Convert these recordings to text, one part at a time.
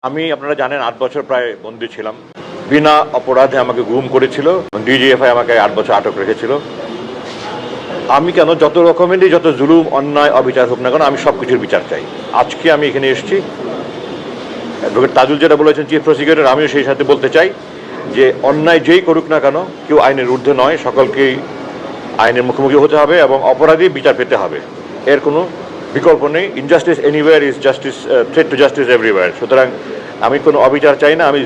আমি আপনারা জানেন 8 বছর প্রায় বন্দী ছিলাম। বিনা অপরাধে আমাকে গুম করেছিল, ডিজিএফআই আমাকে 8 বছর আটক রেখেছিল। আমি কেন যত রকমেরই যত জুলুম অন্যায় অবিচার হোক না কেন আমি সব কিছুর বিচার চাই। আজকে আমি এখানে এসেছি, অ্যাডভোকেট তাজুল যেটা বলেছেন চিফ প্রসিকিউটর, আমিও সেই সাথে বলতে চাই যে অন্যায় যেই করুক না কেন কেউ আইনের ঊর্ধ্বে নয়, সকলকেই আইনের মুখোমুখি হতে হবে এবং অপরাধী বিচার পেতে হবে, এর কোনো বিকল্প নেই। Injustice anywhere is justice, threat to justice everywhere. সুতরাং আমি কোনো অবিচার চাই না, আমি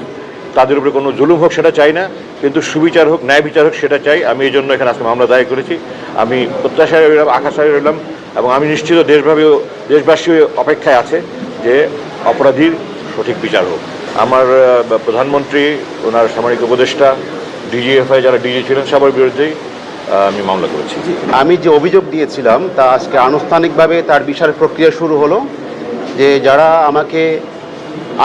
তাদের উপরে কোনো জুলুম হোক সেটা চাই না, কিন্তু সুবিচার হোক, ন্যায় বিচার হোক সেটা চাই। আমি এই জন্য এখানে আজকে মামলা দায়ের করেছি। আমি প্রত্যাশায় রইলাম, আকাশায় রইলাম এবং আমি নিশ্চিত দেশবাসী অপেক্ষায় আছে যে অপরাধীর সঠিক বিচার হোক। আমার প্রধানমন্ত্রী, ওনার সামরিক উপদেষ্টা, ডিজিএফআই যারা ডিজি ছিলেন সবার বিরুদ্ধেই আমি মামলা করেছি। আমি যে অভিযোগ দিয়েছিলাম তা আজকে আনুষ্ঠানিকভাবে তার বিচার প্রক্রিয়া শুরু হলো। যে যারা আমাকে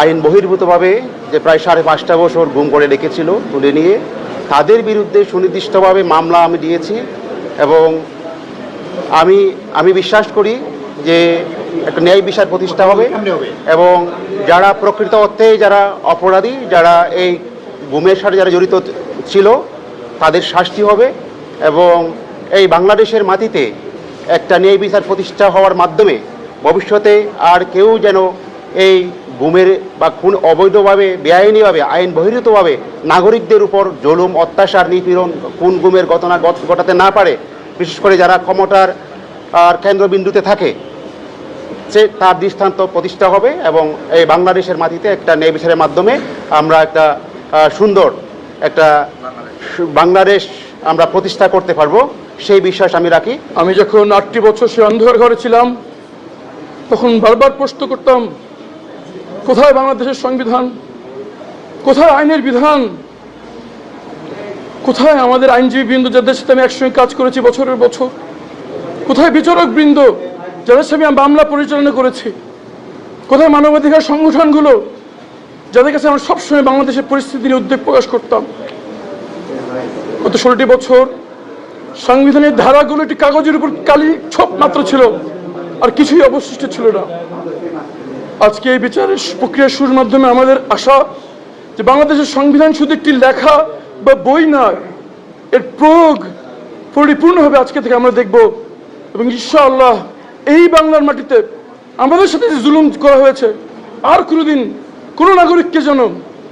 আইন বহির্ভূতভাবে যে প্রায় 5.5 বছর গুম করে রেখেছিল তুলে নিয়ে, তাদের বিরুদ্ধে সুনির্দিষ্টভাবে মামলা আমি দিয়েছি এবং আমি বিশ্বাস করি যে একটা ন্যায় বিচার প্রতিষ্ঠা হবে এবং যারা প্রকৃত অর্থে যারা অপরাধী, যারা এই গুমের সাথে যারা জড়িত ছিল তাদের শাস্তি হবে এবং এই বাংলাদেশের মাটিতে একটা ন্যায় বিচার প্রতিষ্ঠা হওয়ার মাধ্যমে ভবিষ্যতে আর কেউ যেন এই গুমের বা খুন অবৈধভাবে বেআইনিভাবে আইন বহির্ভূতভাবে নাগরিকদের উপর জুলুম অত্যাচার নিপীড়ন খুন গুমের ঘটনা ঘটাতে না পারে। বিশেষ করে যারা ক্ষমতার আর কেন্দ্রবিন্দুতে থাকে সে তার দৃষ্টান্ত প্রতিষ্ঠা হবে এবং এই বাংলাদেশের মাটিতে একটা ন্যায় বিচারের মাধ্যমে আমরা একটা সুন্দর একটা বাংলাদেশ আমরা প্রতিষ্ঠা করতে পারবো, সেই বিশ্বাস আমি রাখি। আমি যখন 8টি বছর সে অন্ধকার ঘরে ছিলাম তখন বারবার প্রশ্ন করতাম, কোথায় বাংলাদেশের সংবিধান, কোথায় আইনের বিধান, কোথায় আমাদের আইনজীবী বৃন্দ যাদের সাথে আমি একসঙ্গে কাজ করেছি বছরের বছর, কোথায় বিচারক বৃন্দ যাদের সাথে আমি মামলা পরিচালনা করেছি, কোথায় মানবাধিকার সংগঠনগুলো যাদের কাছে আমরা সবসময় বাংলাদেশের পরিস্থিতি নিয়ে উদ্বেগ প্রকাশ করতাম। গত 16টি বছর সংবিধানের ধারাগুলো একটি কাগজের উপর কালি ছোপ মাত্র ছিল, আর কিছুই অবশিষ্ট ছিল না। আজকে এই বিচারের প্রক্রিয়া শুরুর মাধ্যমে আমাদের আশা যে বাংলাদেশের সংবিধান শুধু একটি লেখা বা বই নয়, এর প্রয়োগ পরিপূর্ণভাবে আজকে থেকে আমরা দেখব এবং ইনশাআল্লাহ এই বাংলার মাটিতে আমাদের সাথে যে জুলুম করা হয়েছে আর কোনোদিন কোনো নাগরিককে যেন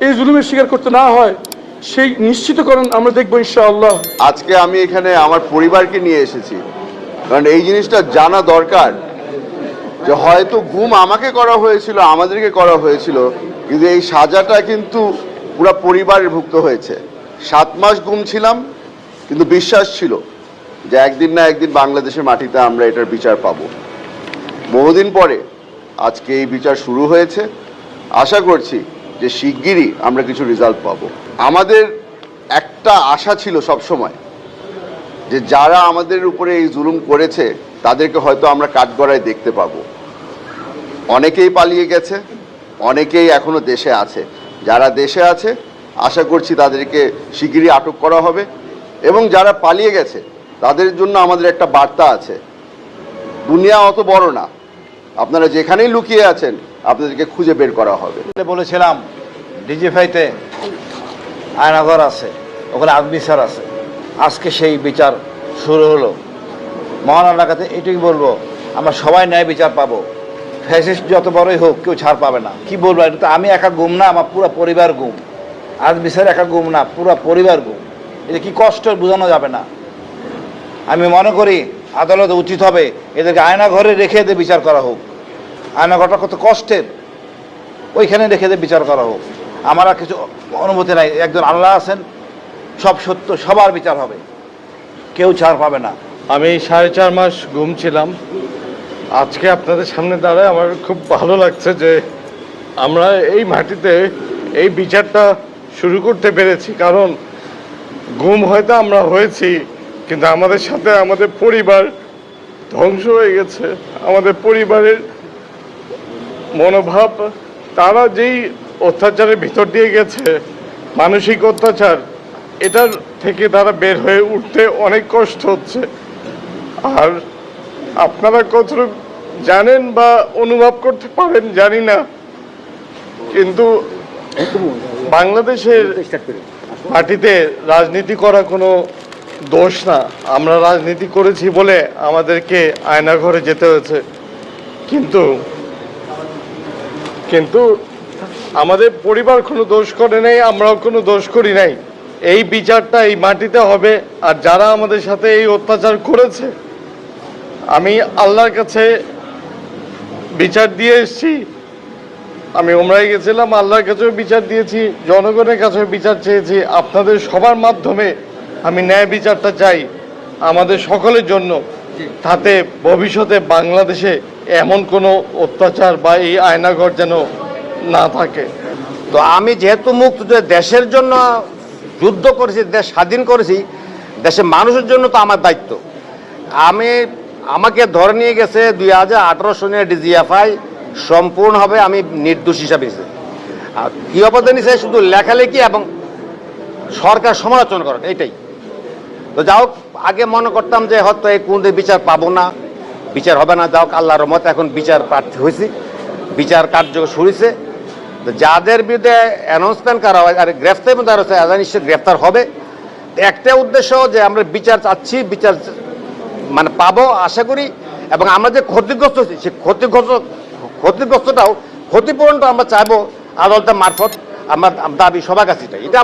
এই জুলুমের শিকার করতে না হয় সেই নিশ্চিতকরণ আমরা দেখবো ইনশাআল্লাহ। আজকে আমি এখানে আমার পরিবারকে নিয়ে এসেছি, কারণ এই জিনিসটা জানা দরকার যে হয়তো গুম আমাকে করা হয়েছিল, আমাদেরকে করা হয়েছিল, কিন্তু এই সাজাটা কিন্তু পুরো পরিবারের ভুক্ত হয়েছে। 7 মাস গুম ছিলাম, কিন্তু বিশ্বাস ছিল যে একদিন না একদিন বাংলাদেশের মাটিতে আমরা এটার বিচার পাবো। বহুদিন পরে আজকে এই বিচার শুরু হয়েছে। আশা করছি যে শিগগিরই আমরা কিছু রেজাল্ট পাবো। আমাদের একটা আশা ছিল সব সময় যে যারা আমাদের উপরে এই জুলুম করেছে তাদেরকে হয়তো আমরা কাঠগড়ায় দেখতে পাবো। অনেকেই পালিয়ে গেছে, অনেকেই এখনো দেশে আছে। যারা দেশে আছে আশা করছি তাদেরকে শিগগিরই আটক করা হবে এবং যারা পালিয়ে গেছে তাদের জন্য আমাদের একটা বার্তা আছে, দুনিয়া অত বড় না, আপনারা যেখানেই লুকিয়ে আছেন আপনাদেরকে খুঁজে বের করা হবে। বলেছিলাম ডিজিএফআইতে আয়নাঘর আছে, ওখানে আদমিসার আছে, আজকে সেই বিচার শুরু হলো। মহান আল্লাহর কাছে এটুকুই বলবো, আমরা সবাই ন্যায় বিচার পাবো। ফ্যাসিস্ট যত বড়ই হোক কেউ ছাড় পাবে না। কি বলবো, এটা তো আমি একা গুম না, আমার পুরো পরিবার গুম। আদমিসার একা গুম না, পুরো পরিবার গুম। এটা কি কষ্ট বোঝানো যাবে না। আমি মনে করি আদালত উচিত হবে এদেরকে আয়নাঘরে রেখে এদের বিচার করা হোক। আয়নাঘরটা কত কষ্টের, ওইখানে রেখে এদের বিচার করা হোক। আমার আর কিছু অনুমতি নাই, একজন আল্লাহ আছেন, সব সত্য, সবার বিচার হবে, কেউ ছাড় পাবে না। আমি 4.5 মাস গুম ছিলাম। আজকে আপনাদের সামনে দাঁড়ায় আমার খুব ভালো লাগছে যে আমরা এই মাটিতে এই বিচারটা শুরু করতে পেরেছি। কারণ গুম হয়তো আমরা হয়েছি, কিন্তু আমাদের সাথে আমাদের পরিবার ধ্বংস হয়ে গেছে। আমাদের পরিবারের মনোভাব, তারা যেই অত্যাচারের ভিতর দিয়ে গেছে, মানসিক অত্যাচার, এটার থেকে তারা বের হয়ে উঠতে অনেক কষ্ট হচ্ছে। আর আপনারা কতটুকু জানেন বা অনুভব করতে পারেন জানি না, কিন্তু বাংলাদেশের মাটিতে রাজনীতি করা কোনো দোষ না। আমরা রাজনীতি করেছি বলে আমাদেরকে আয়নাঘরে যেতে হয়েছে, কিন্তু কিন্তু আমাদের পরিবার কোনো দোষ করে নাই, আমরাও কোনো দোষ করি নাই। এই বিচারটা এই মাটিতে হবে। আর যারা আমাদের সাথে এই অত্যাচার করেছে, আমি আল্লাহর কাছে বিচার দিয়ে এসেছি। আমি ওমরায় গেছিলাম, আল্লাহর কাছেও বিচার দিয়েছি, জনগণের কাছেও বিচার চেয়েছি। আপনাদের সবার মাধ্যমে আমি ন্যায় বিচারটা চাই আমাদের সকলের জন্য, তাতে ভবিষ্যতে বাংলাদেশে এমন কোনো অত্যাচার বা এই আয়নাঘর যেন না থাকে। তো আমি যেহেতু মুক্ত দেশের জন্য যুদ্ধ করেছি, দেশ স্বাধীন করেছি, দেশের মানুষের জন্য তো আমার দায়িত্ব। আমাকে ধরে নিয়ে গেছে 2018 সনে ডিজিএফআই, সম্পূর্ণভাবে আমি নির্দোষ হিসাবে নিয়েছি। আর কী অবদান নিয়েছে শুধু লেখালেখি এবং সরকার সমালোচনা করেন, এইটাই। তো যাই হোক, আগে মনে করতাম যে হয়তো এই কোন বিচার পাবো না, বিচার হবে না। যাই হোক, আল্লাহর রহমতে এখন বিচার প্রার্থী হয়েছি, বিচার কার্য শুরুছে। তো যাদের বিরুদ্ধে অ্যানাউন্সমেন্ট করা হয় আর গ্রেফতার মধ্যে হচ্ছে, নিশ্চয়ই গ্রেফতার হবে। একটা উদ্দেশ্য যে আমরা বিচার চাচ্ছি, বিচার মানে পাবো আশা করি, এবং আমরা যে ক্ষতিগ্রস্ত হচ্ছি সেই ক্ষতিগ্রস্তটাও ক্ষতিপূরণটা আমরা চাইবো আদালতের মারফত। আমার দাবি সবার কাছে এটা।